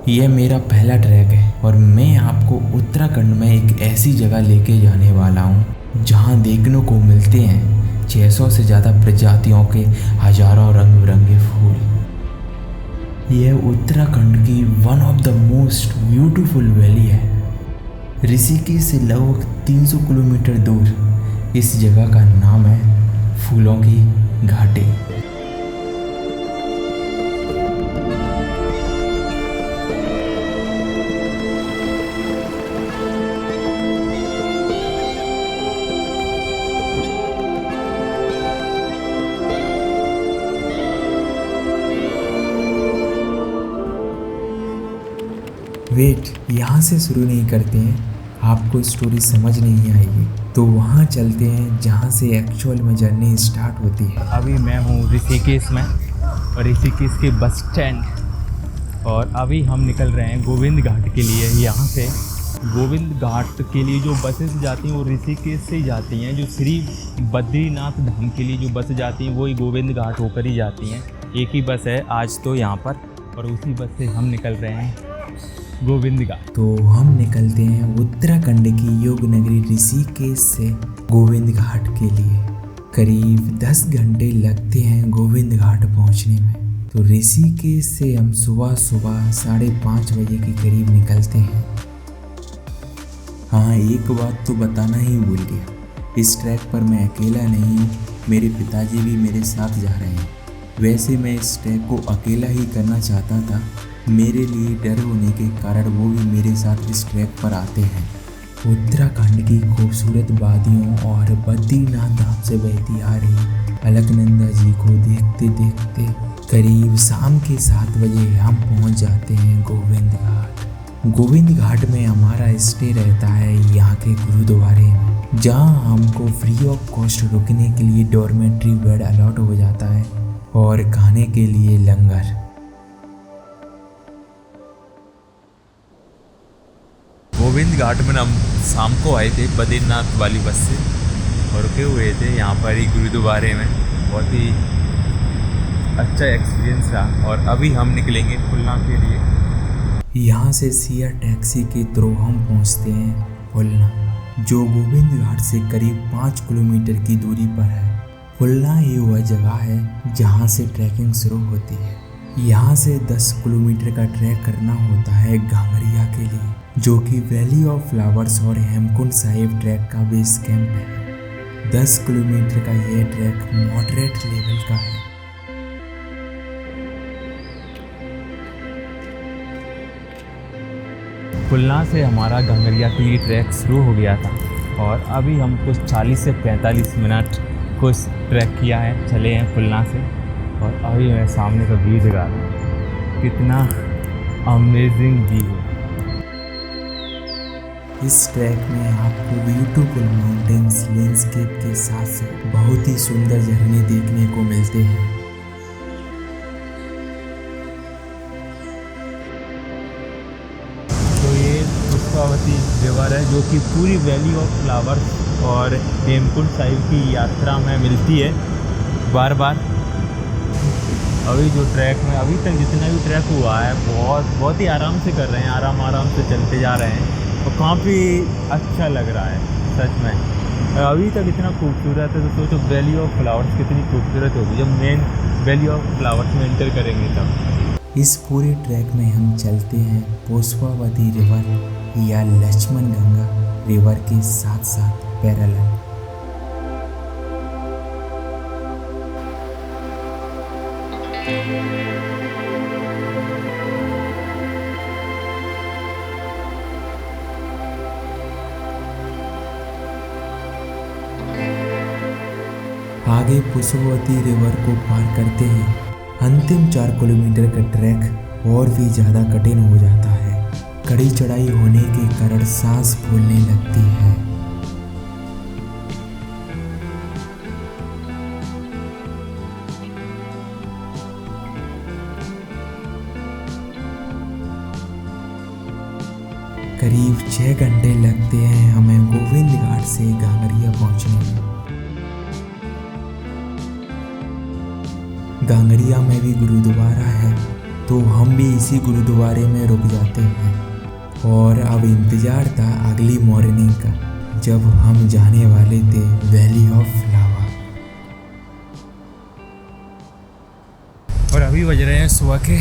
यह मेरा पहला ट्रैक है और मैं आपको उत्तराखंड में एक ऐसी जगह लेके जाने वाला हूँ जहाँ देखने को मिलते हैं 600 से ज़्यादा प्रजातियों के हजारों रंग बिरंगे फूल। यह उत्तराखंड की one of the most beautiful valley है। ऋषिकेश से लगभग 300 किलोमीटर दूर इस जगह का नाम है फूलों की घाटी। वेट, यहाँ से शुरू नहीं करते हैं, आपको स्टोरी समझ नहीं आएगी। तो वहाँ चलते हैं जहाँ से एक्चुअल में जर्नी स्टार्ट होती है। अभी मैं हूँ ऋषिकेश में और ऋषिकेश के बस स्टैंड, और अभी हम निकल रहे हैं गोविंद घाट के लिए। यहाँ से गोविंद घाट के लिए जो बसेस जाती हैं वो ऋषिकेश से ही जाती हैं। जो श्री बद्रीनाथ धाम के लिए जो बस जाती हैं वो ही गोविंद घाट होकर ही जाती हैं। एक ही बस है आज तो यहाँ पर, और उसी बस से हम निकल रहे हैं गोविंद घाट। तो हम निकलते हैं उत्तराखंड की योग नगरी ऋषिकेश से गोविंद घाट के लिए। करीब 10 घंटे लगते हैं गोविंद घाट पहुंचने में। तो ऋषिकेश से हम सुबह 5:30 बजे के करीब निकलते हैं। हाँ, एक बात तो बताना ही भूल गया, इस ट्रैक पर मैं अकेला नहीं हूँ, मेरे पिताजी भी मेरे साथ जा रहे हैं। वैसे मैं इस ट्रैक को अकेला ही करना चाहता था, मेरे लिए डर होने के कारण वो भी मेरे साथ इस ट्रैक पर आते हैं। उत्तराखंड की खूबसूरत वादियों और बद्रीनाथ धाम से बहती आ रही अलकनंदा जी को देखते देखते करीब शाम के 7 बजे हम पहुंच जाते हैं गोविंद घाट। गोविंद घाट में हमारा स्टे रहता है यहाँ के गुरुद्वारे में, जहाँ हमको फ्री ऑफ कॉस्ट रुकने के लिए डॉर्मेट्री बेड अलॉट हो जाता है और खाने के लिए लंगर। गोविंद घाट में हम शाम को आए थे बद्रीनाथ वाली बस से और रुके हुए थे यहाँ पर ही गुरुद्वारे में। बहुत ही अच्छा एक्सपीरियंस रहा। और अभी हम निकलेंगे खुलना के लिए। यहाँ से शेयर टैक्सी के थ्रू हम पहुँचते हैं खुलना, जो गोविंद घाट से करीब 5 किलोमीटर की दूरी पर है। खुलना ही वह जगह है जहाँ से ट्रैकिंग शुरू होती है। यहाँ से 10 किलोमीटर का ट्रैक करना होता है घांगरिया के लिए, जो कि वैली ऑफ फ्लावर्स और हेमकुंड साहिब ट्रैक का बेस कैंप है। 10 किलोमीटर का यह ट्रैक मॉडरेट लेवल का है। खुलना से हमारा घांगरिया के लिए ट्रैक शुरू हो गया था और अभी हम कुछ 40 से 45 मिनट कुछ ट्रैक किया है, चले हैं खुलना से। और अभी मैं सामने का व्यू दिखा रहा हूँ, कितना अमेजिंग व्यू है। इस ट्रैक में आपको ब्यूटीफुल माउंटेन्स लैंडस्केप के साथ साथ बहुत ही सुंदर झरने देखने को मिलते हैं। तो ये पुष्पावती रिवर है जो कि पूरी वैली ऑफ फ्लावर्स और हेमकुंड साहिब की यात्रा में मिलती है बार बार। अभी जो ट्रैक में अभी तक जितना भी ट्रैक हुआ है बहुत ही आराम से कर रहे हैं, आराम से चलते जा रहे हैं और काफ़ी अच्छा लग रहा है सच में। अभी तक इतना खूबसूरत है तो सोचो वैली ऑफ फ्लावर्स कितनी खूबसूरत होगी जब मेन वैली ऑफ फ्लावर्स में एंटर करेंगे तब। इस पूरे ट्रैक में हम चलते हैं पुष्पावती रिवर या लक्ष्मण गंगा रिवर के साथ साथ पैरेलल। आगे पुष्पावती रिवर को पार करते ही अंतिम 4 किलोमीटर का ट्रैक और भी ज़्यादा कठिन हो जाता है। कड़ी चढ़ाई होने के कारण सांस फूलने लगती है। करीब 6 घंटे लगते हैं हमें गोविंद घाट से घांगरिया पहुंचने में। घांगरिया में भी गुरुद्वारा है तो हम भी इसी गुरुद्वारे में रुक जाते हैं। और अब इंतज़ार था अगली मॉर्निंग का, जब हम जाने वाले थे वैली ऑफ फ्लावर। और अभी बज रहे हैं सुबह के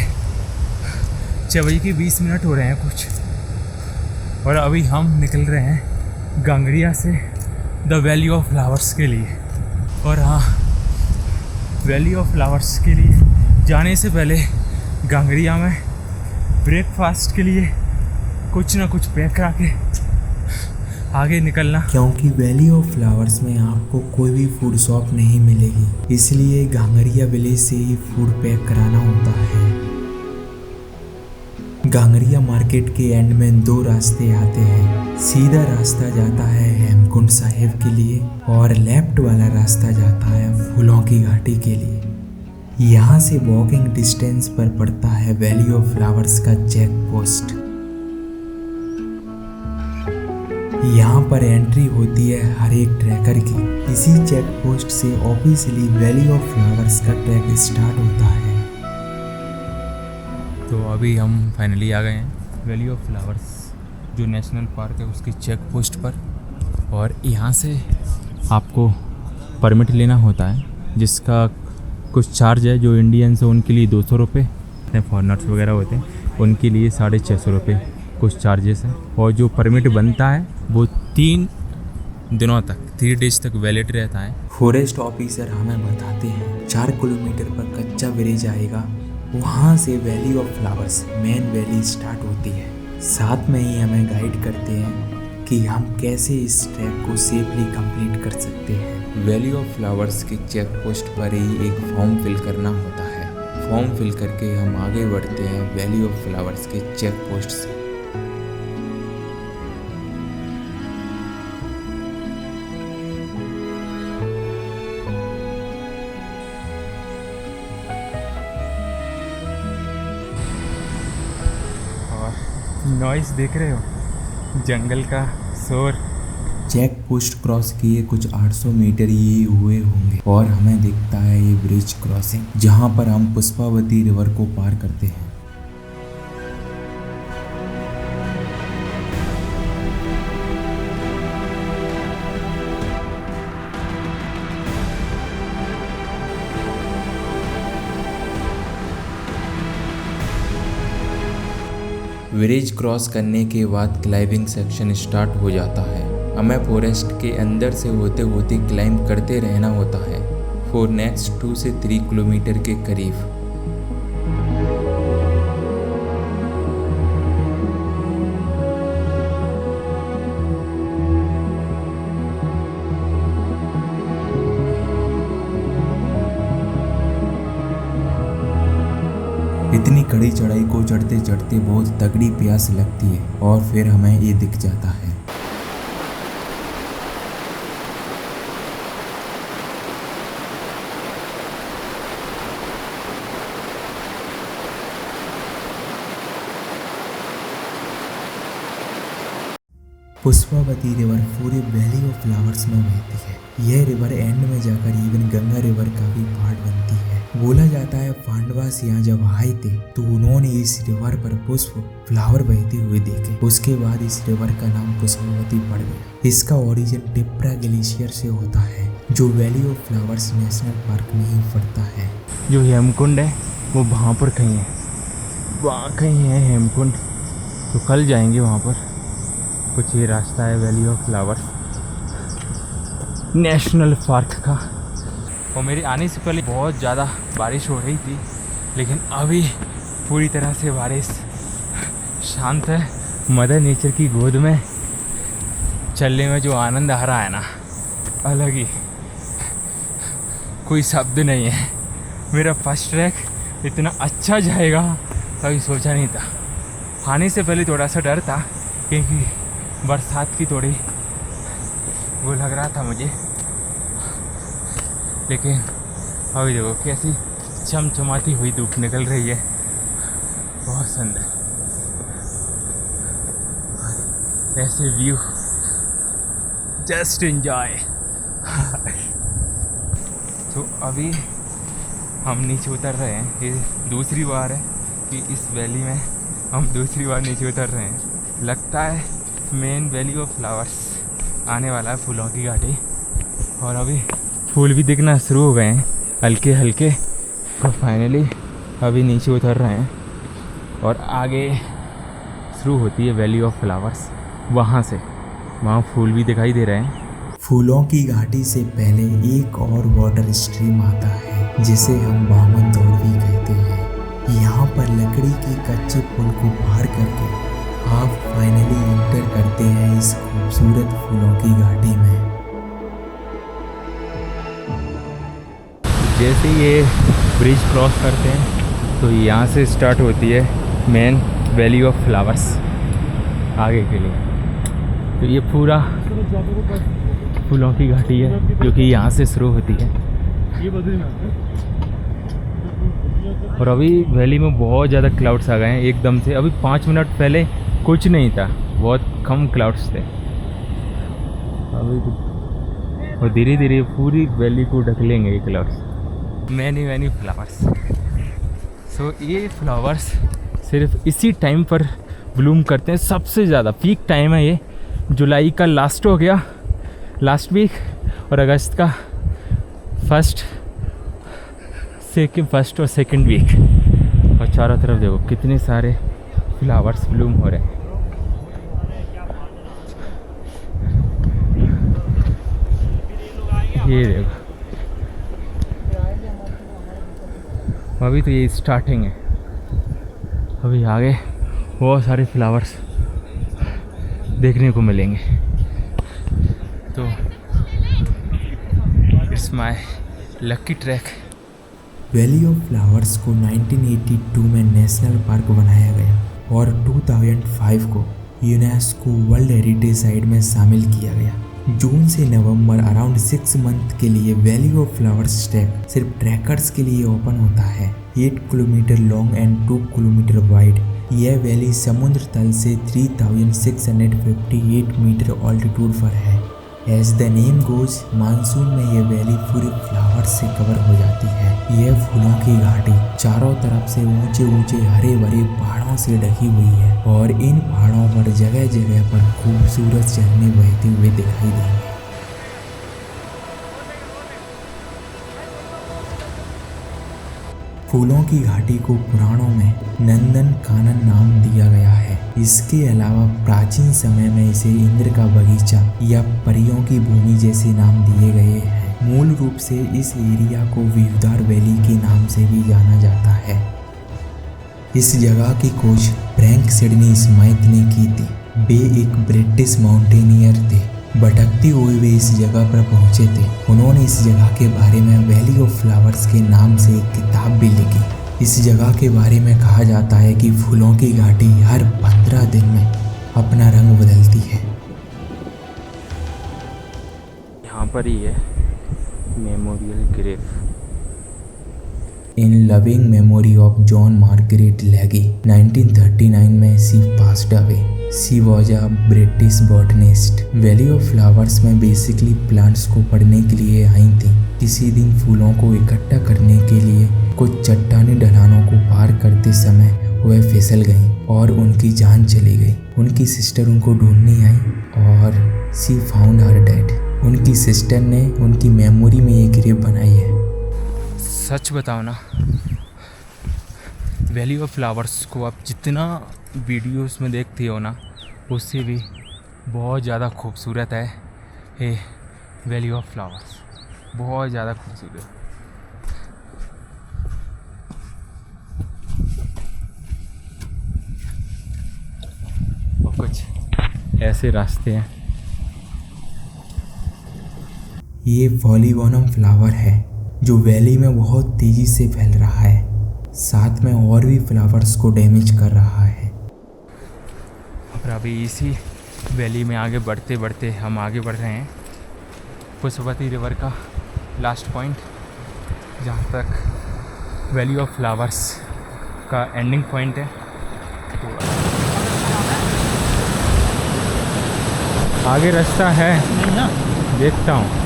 6:20 हो रहे हैं कुछ। और अभी हम निकल रहे हैं गांगड़िया से द वैली ऑफ फ्लावर्स के लिए। और हाँ, वैली ऑफ फ्लावर्स के लिए जाने से पहले गांगड़िया में ब्रेकफास्ट के लिए कुछ ना कुछ पैक करा के आगे निकलना, क्योंकि वैली ऑफ फ्लावर्स में आपको कोई भी फूड शॉप नहीं मिलेगी, इसलिए गांगड़िया विलेज से ही फूड पैक कराना होता है। गांगड़िया मार्केट के एंड में 2 रास्ते आते हैं। सीधा रास्ता जाता है हेमकुंड साहिब के लिए और लेफ्ट वाला रास्ता जाता है फूलों की घाटी के लिए। यहाँ से वॉकिंग डिस्टेंस पर पड़ता है वैली ऑफ फ्लावर्स का चेक पोस्ट। यहाँ पर एंट्री होती है हर एक ट्रैकर की। इसी चेक पोस्ट से ऑफिशियली वैली ऑफ फ्लावर्स का ट्रैक स्टार्ट होता है। तो अभी हम फाइनली आ गए हैं वैली ऑफ फ्लावर्स जो नेशनल पार्क है उसकी चेक पोस्ट पर। और यहाँ से आपको परमिट लेना होता है, जिसका कुछ चार्ज है। जो इंडियंस है उनके लिए 200 रुपये, फॉरनर्स वगैरह होते हैं उनके लिए 650 रुपये कुछ चार्जेस हैं। और जो परमिट बनता है वो 3 दिनों तक, 3 डेज तक वैलिड रहता है। फॉरेस्ट ऑफिसर हमें बताते हैं 4 किलोमीटर पर कच्चा ब्रिज आएगा, वहाँ से valley of flowers main valley start होती है। साथ में ही हमें गाइड करते हैं कि हम कैसे इस ट्रैक को सेफली कंप्लीट कर सकते हैं। वैली ऑफ फ्लावर्स के चेक पोस्ट पर ही एक फॉर्म फिल करना होता है। फॉर्म फिल करके हम आगे बढ़ते हैं वैली ऑफ फ्लावर्स के चेक पोस्ट से। नॉइस देख रहे हो, जंगल का शोर। चेक पोस्ट क्रॉस किए कुछ 800 मीटर ही हुए होंगे और हमें दिखता है ये ब्रिज क्रॉसिंग, जहाँ पर हम पुष्पावती रिवर को पार करते हैं। ब्रिज क्रॉस करने के बाद क्लाइंबिंग सेक्शन स्टार्ट हो जाता है। हमें फॉरेस्ट के अंदर से होते होते क्लाइंब करते रहना होता है फॉर नेक्स्ट 2 से 3 किलोमीटर के करीब। इतनी कड़ी चढ़ाई को चढ़ते चढ़ते बहुत तगड़ी प्यास लगती है और फिर हमें ये दिख जाता है। पुष्पावती रिवर पूरे वैली ऑफ फ्लावर्स में बहती है। यह रिवर एंड में जाकर इवन गंगा रिवर का भी पार्ट बनती है। बोला जाता है पांडवास यहाँ जब आए थे तो उन्होंने इस रिवर पर पुष्प फ्लावर बहते हुए देखे। उसके बाद इस रिवर का नाम पुष्पावती पड़ गया। इसका ओरिजिन टिप्रा ग्लेशियर से होता है जो valley of flowers national park में ही पड़ता है। जो हेमकुंड है वो वहाँ पर कहीं है, वहाँ कहीं है हेमकुंड। तो कल जाएंगे वहाँ पर। कुछ ये रास्ता है valley of flowers national park का। और मेरे आने से पहले बहुत ज़्यादा बारिश हो रही थी, लेकिन अभी पूरी तरह से बारिश शांत है। मदर नेचर की गोद में चलने में जो आनंद आ रहा है ना, अलग ही, कोई शब्द नहीं है। मेरा फर्स्ट ट्रैक इतना अच्छा जाएगा कभी सोचा नहीं था। आने से पहले थोड़ा सा डर था क्योंकि बरसात की थोड़ी वो लग रहा था मुझे, लेकिन अभी देखो कैसी चमचमाती हुई धूप निकल रही है, बहुत सुंदर। ऐसे व्यू जस्ट एंजॉय। तो अभी हम नीचे उतर रहे हैं, ये दूसरी बार है क्योंकि इस वैली में हम दूसरी बार नीचे उतर रहे हैं। लगता है मेन वैली ऑफ फ्लावर्स आने वाला है, फूलों की घाटी। और अभी फूल भी दिखना शुरू हो गए हैं हल्के हल्के। तो फाइनली अभी नीचे उतर रहे हैं और आगे शुरू होती है वैली ऑफ फ्लावर्स। वहाँ फूल भी दिखाई दे रहे हैं। फूलों की घाटी से पहले एक और वाटर स्ट्रीम आता है जिसे हम बामन दौड़ भी कहते हैं। यहाँ पर लकड़ी के कच्चे पुल को पार करके आप फाइनली एंटर करते हैं इस खूबसूरत फूलों की घाटी में। जैसे ये ब्रिज क्रॉस करते हैं तो यहाँ से स्टार्ट होती है मेन वैली ऑफ फ्लावर्स आगे के लिए। तो ये पूरा फूलों की घाटी है जो कि यहाँ से शुरू होती है। और अभी वैली में बहुत ज़्यादा क्लाउड्स आ गए हैं एकदम से। अभी 5 मिनट पहले कुछ नहीं था, बहुत कम क्लाउड्स थे अभी तो। और धीरे धीरे पूरी वैली को ढक लेंगे ये क्लाउड्स। Many flowers. सो ये फ्लावर्स सिर्फ इसी टाइम पर ब्लूम करते हैं, सबसे ज़्यादा पीक टाइम है ये। जुलाई का लास्ट हो गया, लास्ट वीक, और अगस्त का फर्स्ट और सेकंड वीक। और चारों तरफ देखो कितने सारे फ्लावर्स ब्लूम हो रहे हैं। ये देखो, अभी तो ये स्टार्टिंग है, अभी आगे बहुत सारे फ्लावर्स देखने को मिलेंगे। तो it's my lucky track. Valley of flowers को 1982 में नेशनल पार्क बनाया गया और 2005 को यूनेस्को वर्ल्ड हेरिटेज साइट में शामिल किया गया। जून से नवंबर अराउंड 6 मंथ के लिए वैली ऑफ फ्लावर्स ट्रैक सिर्फ ट्रैकर्स के लिए ओपन होता है। 8 kilometre long and 2 kilometre wide यह वैली समुद्र तल से 3658 मीटर ऑल्टीट्यूड पर है। As the name goes, monsoon में यह वैली पूरी फ्लावर से कवर हो जाती है। यह फूलों की घाटी चारों तरफ से ऊंचे ऊंचे हरे भरे पहाड़ों से ढकी हुई है और इन पहाड़ों पर जगह जगह पर खूबसूरत झरने बहते हुए दिखाई देंगे। फूलों की घाटी को पुराणों में नंदन कानन नाम दिया गया है। इसके अलावा प्राचीन समय में इसे इंद्र का बगीचा या परियों की भूमि जैसे नाम दिए गए हैं। मूल रूप से इस एरिया को व्यूदार वैली के नाम से भी जाना जाता है। इस जगह की खोज फ्रैंक सिडनी स्मिथ ने की थी। वे एक ब्रिटिश माउंटेनियर थे। भटकते हुए वे इस जगह पर पहुंचे थे। उन्होंने इस जगह के बारे में वैली ऑफ फ्लावर्स के नाम से एक किताब भी लिखी। इस जगह के बारे में कहा जाता है कि फूलों की घाटी हर 15 दिन में अपना रंग बदलती है। यहाँ पर ही है memorial grave. In loving memory of Joan Margaret Legge 1939 में she passed away. She was a British botanist. Valley of flowers में बेसिकली प्लांट्स को पढ़ने के लिए आई थी। किसी दिन फूलों को इकट्ठा करने के लिए कुछ चट्टानी ढलानों को पार करते समय वह फिसल गईं और उनकी जान चली गई। उनकी सिस्टर उनको ढूंढने आई और सी फाउंड हर डेड। उनकी सिस्टर ने उनकी मेमोरी में एक ग्रेव बनाई है। सच बताओ ना, वैली ऑफ फ्लावर्स को आप जितना वीडियोस में देखते हो ना, उससे भी बहुत ज़्यादा खूबसूरत है ये वैली ऑफ फ्लावर्स। बहुत ज़्यादा खूबसूरत। और कुछ ऐसे रास्ते हैं। ये पॉलीगोनम फ्लावर है जो वैली में बहुत तेजी से फैल रहा है, साथ में और भी फ्लावर्स को डैमेज कर रहा है। और अभी इसी वैली में आगे बढ़ते बढ़ते हम आगे बढ़ रहे हैं पुष्पवती रिवर का लास्ट पॉइंट, जहाँ तक वैली ऑफ फ्लावर्स का एंडिंग पॉइंट है। तो आगे रास्ता है, देखता हूँ।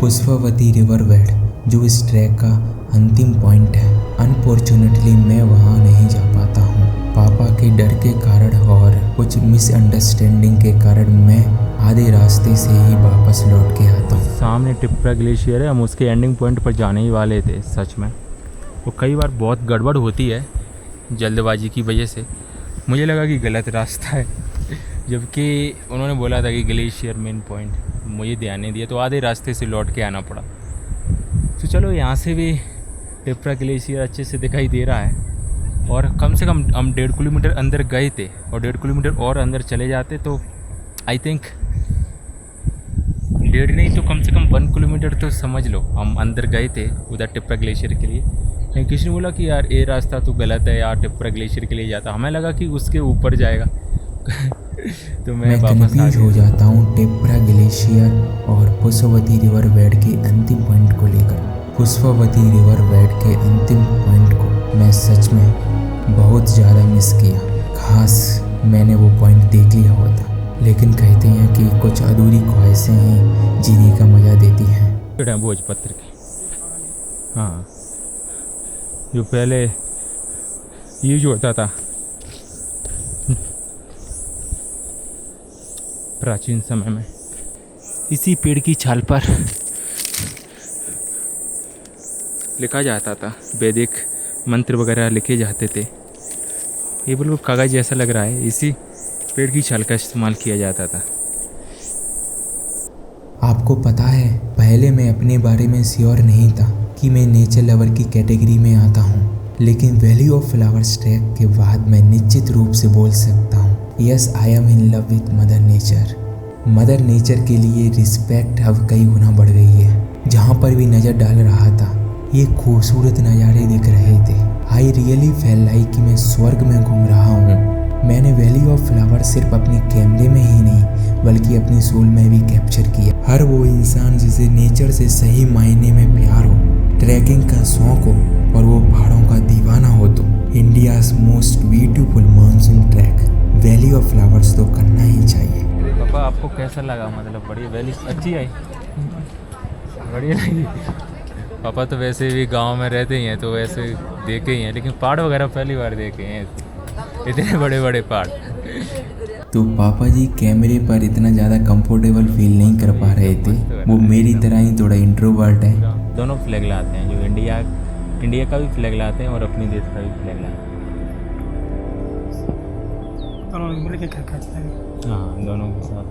पुष्पावती रिवर बेड, जो इस ट्रैक का अंतिम पॉइंट है। अनफॉर्चुनेटली मैं वहाँ नहीं जा पाता हूँ। पापा के डर के कारण और कुछ मिसअंडरस्टैंडिंग के कारण मैं आधे रास्ते से ही वापस लौट के आता हूँ। सामने टिप्रा ग्लेशियर है, हम उसके एंडिंग पॉइंट पर जाने ही वाले थे। सच में वो कई बार बहुत गड़बड़ होती है जल्दबाजी की वजह से। मुझे लगा कि गलत रास्ता है, जबकि उन्होंने बोला था कि ग्लेशियर मेन पॉइंट, मुझे ध्यान नहीं दिया तो आधे रास्ते से लौट के आना पड़ा। तो चलो यहाँ से भी टिप्रा ग्लेशियर अच्छे से दिखाई दे रहा है और कम से कम हम 1.5 किलोमीटर अंदर गए थे और 1.5 किलोमीटर और अंदर चले जाते तो आई थिंक 1.5 नहीं तो कम से कम 1 किलोमीटर तो समझ लो हम अंदर गए थे उधर टिप्रा ग्लेशियर के लिए। लेकिन किसी ने बोला कि यार ये रास्ता तो गलत है यार, टिप्रा ग्लेशियर के लिए जाता। हमें लगा कि उसके ऊपर जाएगा तो मैं वापस कंफ्यूज हो जाता हूँ टिप्रा ग्लेशियर और पुष्पावती रिवर बेड के अंतिम पॉइंट को लेकर। पुष्पावती रिवर बेड के अंतिम पॉइंट को मैं सच में बहुत ज़्यादा मिस किया। खास मैंने वो पॉइंट देख लिया होता, लेकिन कहते हैं कि कुछ अधूरी ख्वाहिशें ही जीने का मज़ा देती हैं। भोजपत्र की, हाँ, जो पहले यूज होता था प्राचीन समय में। इसी पेड़ की छाल पर लिखा जाता था, वैदिक मंत्र वगैरह लिखे जाते थे। ये बिल्कुल कागज़ जैसा लग रहा है, इसी पेड़ की छाल का इस्तेमाल किया जाता था। आपको पता है, पहले मैं अपने बारे में श्योर नहीं था कि मैं नेचर लवर की कैटेगरी में आता हूँ, लेकिन वैली ऑफ फ्लावर्स ट्रैक के बाद मैं निश्चित रूप से बोल सकता हूँ, yes I am in love with mother nature. Mother nature के लिए रिस्पेक्ट अब कई गुना बढ़ गई है। जहाँ पर भी नज़र डाल रहा था ये खूबसूरत नज़ारे दिख रहे थे। आई रियली फेल लाइक कि मैं स्वर्ग में घूम रहा हूँ। मैंने वैली ऑफ फ्लावर सिर्फ अपने कैमरे में ही नहीं बल्कि अपनी सोल में भी कैप्चर किया। हर वो इंसान जिसे नेचर से सही मायने में प्यार हो, ट्रैकिंग का शौक हो और वो पहाड़ों का दीवाना हो तो India's most beautiful monsoon track valley of flowers तो करना ही चाहिए। पापा आपको कैसा लगा? मतलब बढ़िया, वैली अच्छी आई, बढ़िया लगी। पापा तो वैसे भी गांव में रहते ही हैं तो वैसे देखे ही हैं, लेकिन पहाड़ वगैरह पहली बार देखे हैं, इतने बड़े बड़े पहाड़। तो पापा जी कैमरे पर इतना ज़्यादा कंफर्टेबल फील नहीं कर पा रहे थे। वो मेरी तरह ही थोड़ा इंट्रोवर्ट है। दोनों फ्लैग लाते हैं, जो इंडिया का भी फ्लैग लाते हैं और अपनी देश का भी फ्लैग लाते हैं। हाँ, दोनों के साथ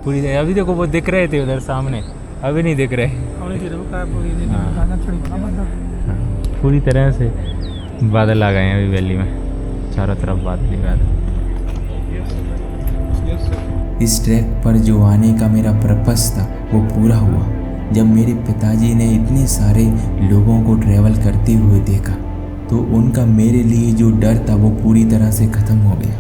पूरी। अभी देखो वो दिख रहे थे उधर सामने, अभी नहीं दिख रहे। पूरी तरह से बादल आ गए हैं अभी वैली में, चारों तरफ बादल ही बादल। इस ट्रैक पर जो आने का मेरा पर्पस था वो पूरा हुआ जब मेरे पिताजी ने इतने सारे लोगों को ट्रैवल करते हुए देखा, तो उनका मेरे लिए जो डर था वो पूरी तरह से ख़त्म हो गया।